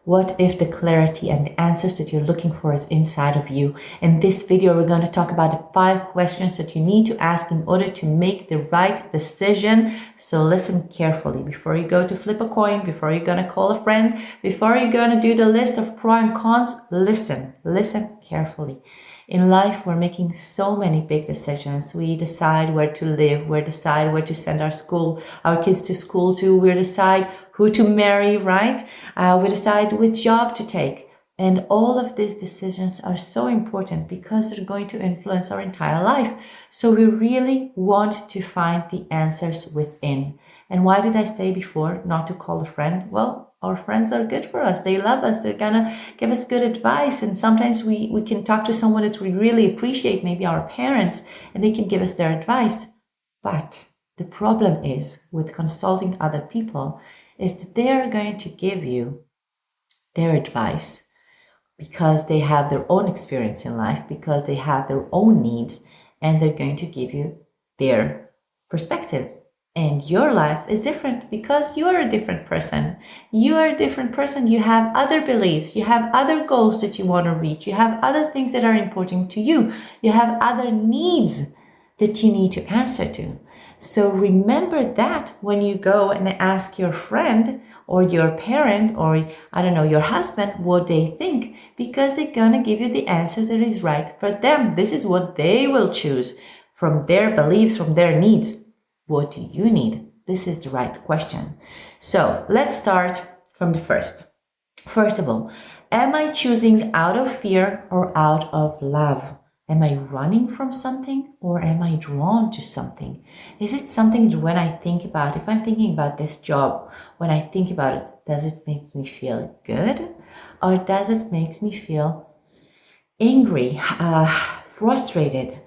What if the clarity and the answers that you're looking for is inside of you? In this video, we're going to talk about the 5 questions that you need to ask in order to make the right decision. So listen carefully before you go to flip a coin, before you're going to call a friend, before you're going to do the list of pros and cons. Listen carefully. In life, we're making so many big decisions. We decide where to live. We decide where to send our kids to school to. We decide who to marry, right? We decide which job to take. And all of these decisions are so important because they're going to influence our entire life. So we really want to find the answers within. And why did I say before not to call a friend? Well, our friends are good for us. They love us. They're gonna give us good advice. And sometimes we can talk to someone that we really appreciate, maybe our parents, and they can give us their advice. But the problem is with consulting other people is that they are going to give you their advice because they have their own experience in life, because they have their own needs, and they're going to give you their perspective. And your life is different because you are a different person. You are a different person. You have other beliefs. You have other goals that you want to reach. You have other things that are important to you. You have other needs that you need to answer to. So remember that when you go and ask your friend or your parent or, your husband what they think, because they're going to give you the answer that is right for them. This is what they will choose from their beliefs, from their needs. What do you need? This is the right question. So let's start from the first. First of all, am I choosing out of fear or out of love? Am I running from something or am I drawn to something? Is it something that when I think about, if I'm thinking about this job, when I think about it, does it make me feel good? Or does it make me feel angry, frustrated?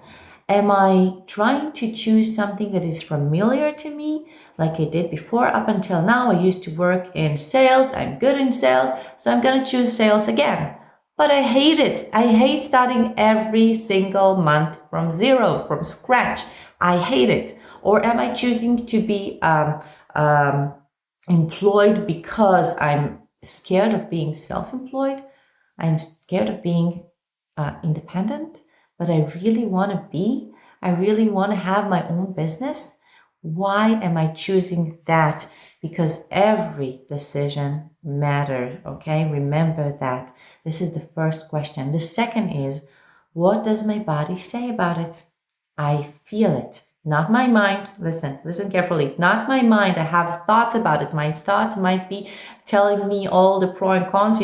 Am I trying to choose something that is familiar to me, like I did before up until now? I used to work in sales. I'm good in sales, so I'm going to choose sales again. But I hate it. I hate starting every single month from zero, from scratch. I hate it. Or am I choosing to be employed because I'm scared of being self-employed? I'm scared of being independent, but I really want to be. I really want to have my own business. Why am I choosing that? Because every decision matters, okay? Remember that. This is the first question. The second is, what does my body say about it? I feel it, not my mind. Listen carefully. Not my mind. I have thoughts about it. My thoughts might be telling me all the pros and cons,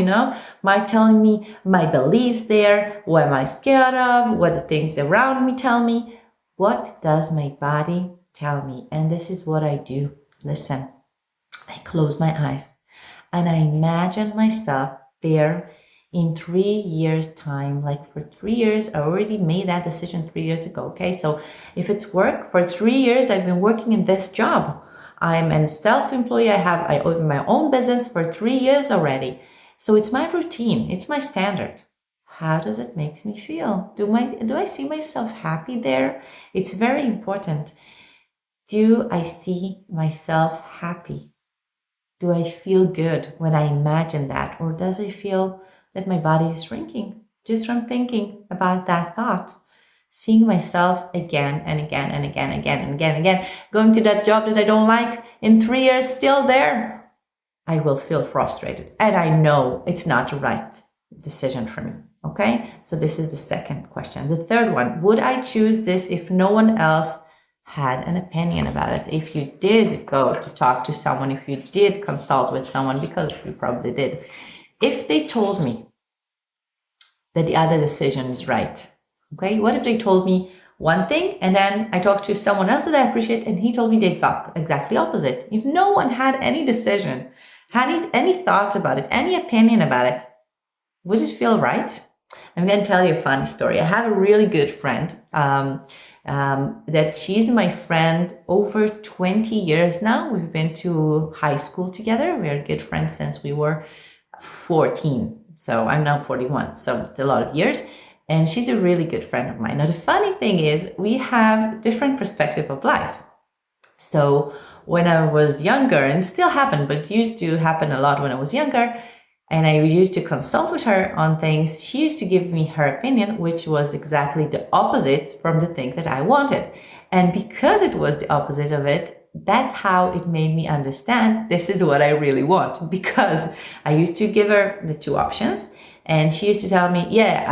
might telling me my beliefs there, what am I scared of, what the things around me tell me. What does my body tell me? And this is what I do. Listen, I close my eyes and I imagine myself there in 3 years' time. Like for 3 years, I already made that decision 3 years ago. Okay, so if it's work, for 3 years, I've been working in this job. I'm a self-employee. I own my own business for 3 years already. So it's my routine. It's my standard. How does it make me feel? Do I see myself happy there? It's very important. Do I see myself happy? Do I feel good when I imagine that? Or does it feel that my body is shrinking just from thinking about that thought? Seeing myself again and again and again and again and again and again, going to that job that I don't like, in 3 years still there, I will feel frustrated. And I know it's not the right decision for me. Okay? So this is the second question. The third one, would I choose this if no one else had an opinion about it? If you did go to talk to someone, if you did consult with someone, because you probably did, if they told me that the other decision is right, okay? What if they told me one thing and then I talked to someone else that I appreciate and he told me the exactly opposite? If no one had any decision, had any thoughts about it, any opinion about it, would it feel right? I'm going to tell you a funny story. I have a really good friend that she's my friend over 20 years now. We've been to high school together. We're good friends since we were 14. So I'm now 41. So it's a lot of years. And she's a really good friend of mine. Now, the funny thing is we have different perspective of life. So when I was younger, and it still happened, but it used to happen a lot when I was younger, And I used to consult with her on things. She used to give me her opinion, which was exactly the opposite from the thing that I wanted. And because it was the opposite of it, that's how it made me understand this is what I really want. Because I used to give her the two options, and she used to tell me, yeah,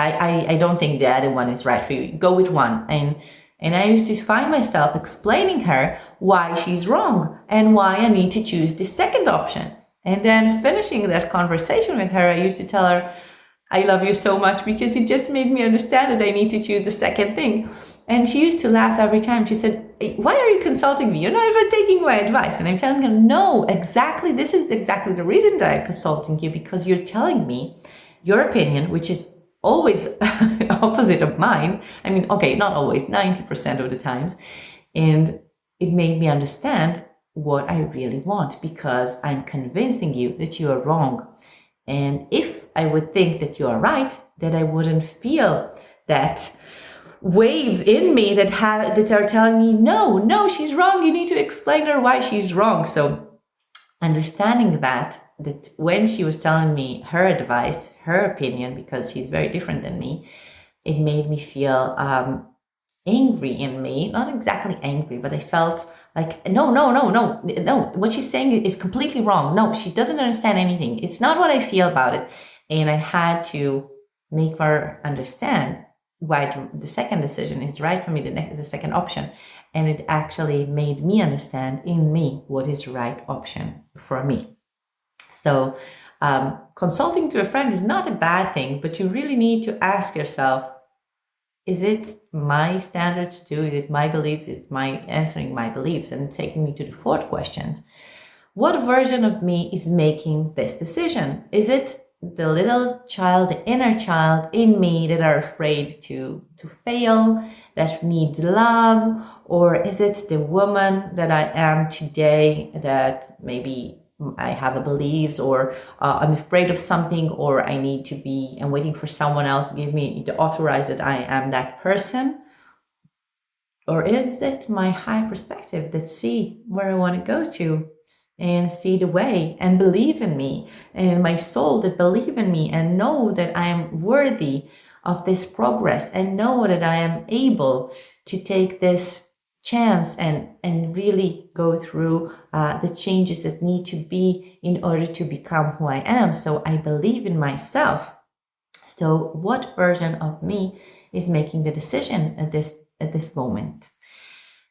I don't think the other one is right for you. Go with one. And I used to find myself explaining her why she's wrong and why I need to choose the second option. And then finishing that conversation with her, I used to tell her, I love you so much because you just made me understand that I need to choose the second thing. And she used to laugh every time. She said, why are you consulting me? You're not even taking my advice. And I'm telling her, no, exactly. This is exactly the reason that I'm consulting you, because you're telling me your opinion, which is always opposite of mine. I mean, okay, not always, 90% of the times. And it made me understand what I really want, because I'm convincing you that you are wrong. And if I would think that you are right, that I wouldn't feel that wave in me that are telling me, no, she's wrong. You need to explain her why she's wrong. So understanding that when she was telling me her advice, her opinion, because she's very different than me, it made me feel angry in me. Not exactly angry, but I felt like, no, what she's saying is completely wrong. No, she doesn't understand anything. It's not what I feel about it. And I had to make her understand why the second decision is right for me, the second option. And it actually made me understand in me what is the right option for me. So consulting to a friend is not a bad thing, but you really need to ask yourself, is it my standards too? Is it my beliefs? Is it my answering my beliefs? And taking me to the fourth question. What version of me is making this decision? Is it the little child, the inner child in me that are afraid to fail, that needs love? Or is it the woman that I am today that maybe I have a beliefs, or I'm afraid of something, or I need to be, I'm waiting for someone else to give me to authorize that I am that person? Or is it my high perspective that see where I want to go to and see the way and believe in me, and my soul that believe in me and know that I am worthy of this progress and know that I am able to take this chance and really go through the changes that need to be in order to become who I am. So I believe in myself. So what version of me is making the decision at this moment?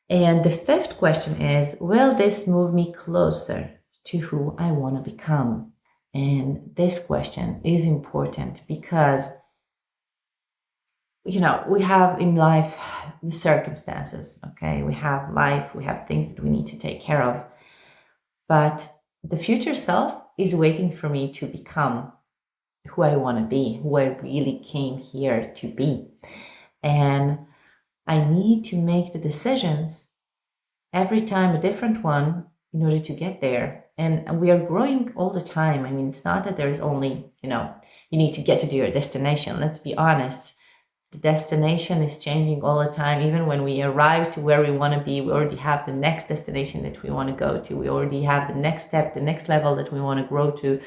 And the fifth question is, will this move me closer to who I want to become? And this question is important because, we have in life the circumstances, okay? We have life, we have things that we need to take care of. But the future self is waiting for me to become who I want to be, who I really came here to be. And I need to make the decisions every time a different one in order to get there. And we are growing all the time. I mean, it's not that there's only, you need to get to your destination. Let's be honest. The destination is changing all the time. Even when we arrive to where we want to be, we already have the next destination that we want to go to. We already have the next step, the next level that we want to grow to.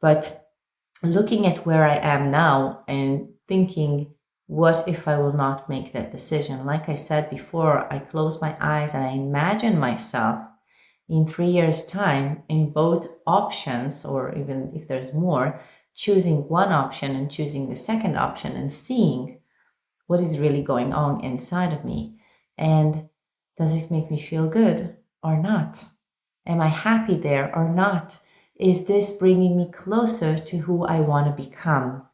But looking at where I am now and thinking, what if I will not make that decision? Like I said before, I close my eyes and I imagine myself in 3 years' time in both options, or even if there's more, choosing one option and choosing the second option and seeing what is really going on inside of me. And does it make me feel good or not? Am I happy there or not? Is this bringing me closer to who I want to become?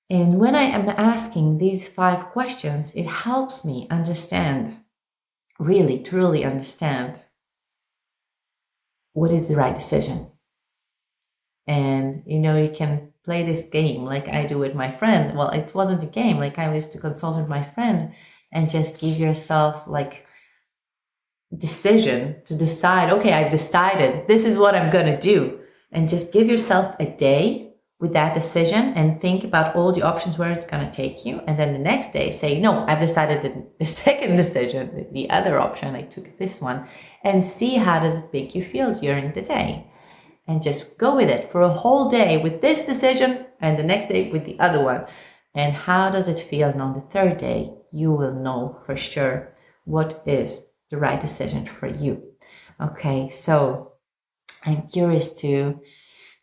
And when I am asking these 5 questions, it helps me understand, really, truly understand what is the right decision. And, you can play this game like I do with my friend. Well, it wasn't a game. Like I used to consult with my friend and just give yourself like decision to decide, okay, I've decided this is what I'm going to do. And just give yourself a day with that decision and think about all the options where it's going to take you. And then the next day say, no, I've decided the second decision, the other option, I took this one, and see how does it make you feel during the day. and just go with it for a whole day with this decision and the next day with the other one. And how does it feel? And on the third day, you will know for sure what is the right decision for you. Okay, so I'm curious to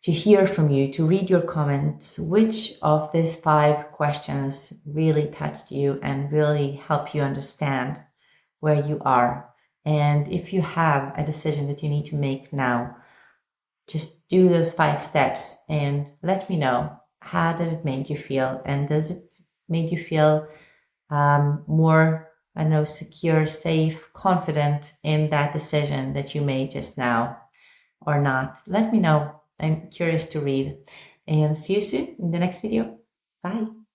hear from you, to read your comments. Which of these 5 questions really touched you and really help you understand where you are? And if you have a decision that you need to make now, just do those 5 steps and let me know. How did it make you feel? And does it make you feel more, I know, secure, safe, confident in that decision that you made just now or not? Let me know. I'm curious to read. And see you soon in the next video. Bye.